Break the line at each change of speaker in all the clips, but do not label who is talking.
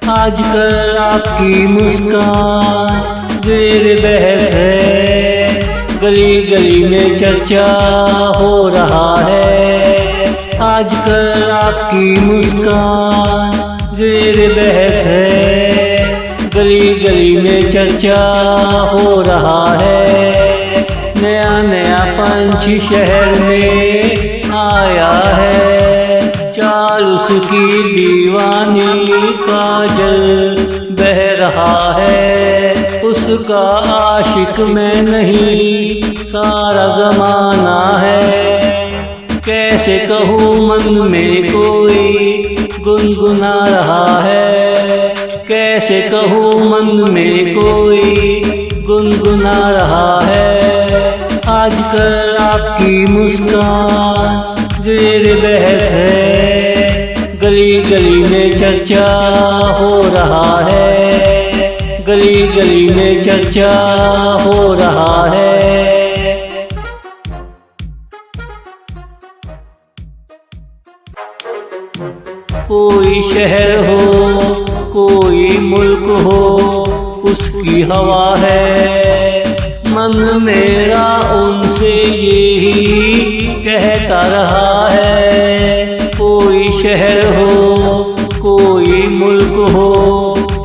आजकल आपकी मुस्कान ज़ेर बहस है, गली गली में चर्चा हो रहा है। आजकल आपकी मुस्कान ज़ेर बहस है, गली गली में चर्चा हो रहा है। नया नया पंछी शहर में आया है, चाल उसकी दीवानी काजल बह रहा है। उसका आशिक मैं नहीं सारा ज़माना है, कैसे कहूँ मन में कोई गुनगुना रहा है। कैसे कहूँ मन में कोई गुनगुना रहा है। आजकल आपकी मुस्कान ज़ेर बहस है, गली गली में चर्चा हो रहा है। गली गली में चर्चा हो रहा है। कोई शहर हो कोई मुल्क हो, उसकी हवा है। मन मेरा उनसे यही कहता रहा है। कोई शहर हो कोई मुल्क हो,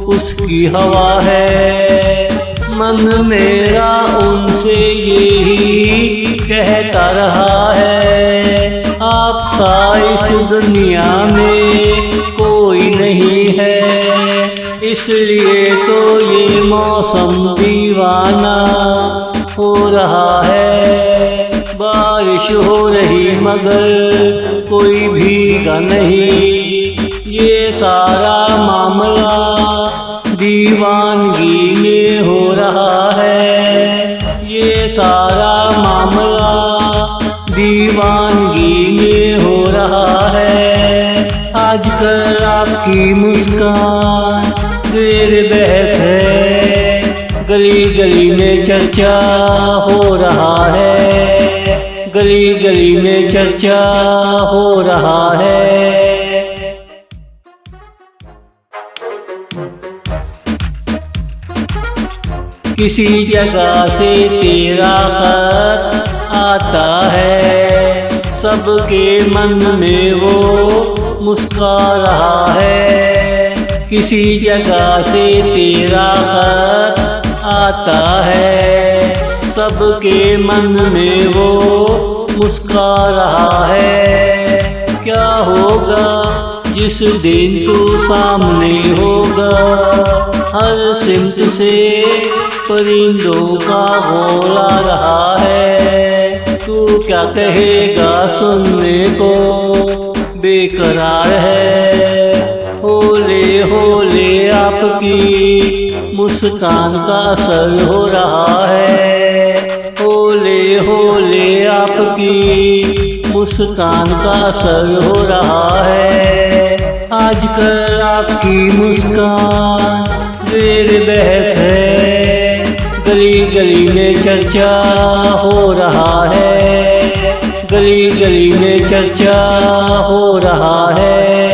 उसकी हवा है। मन मेरा उनसे यही कहता रहा है। आप सा इस दुनिया में कोई नहीं है, इसलिए तो ये मौसम दीवाना हो रहा है। बारिश हो रही मगर कोई भीगा नहीं, ये सारा मामला दीवानगी में हो रहा है। ये सारा मामला दीवानगी में हो रहा है। आजकल आपकी मुस्कान ज़ेर बहस है, गली गली में चर्चा हो रहा है। गली गली में चर्चा हो रहा है। किसी जगह से तेरा खत आता है, सबके मन में वो मुस्कुरा रहा है। किसी जगह से तेरा खत आता है, सबके मन में वो मुस्कुरा रहा है। क्या होगा जिस दिन तू सामने होगा, हर सिमत से परिंदों का गोला रहा है। तू क्या कहेगा सुनने को बेकरार है। होले होले आपकी मुस्कान का असर हो रहा है। होले होले आपकी मुस्कान का असर हो रहा है। आजकल आपकी मुस्कान ज़ेर बहस है, गली गली में चर्चा हो रहा है। गली गली में चर्चा हो रहा है।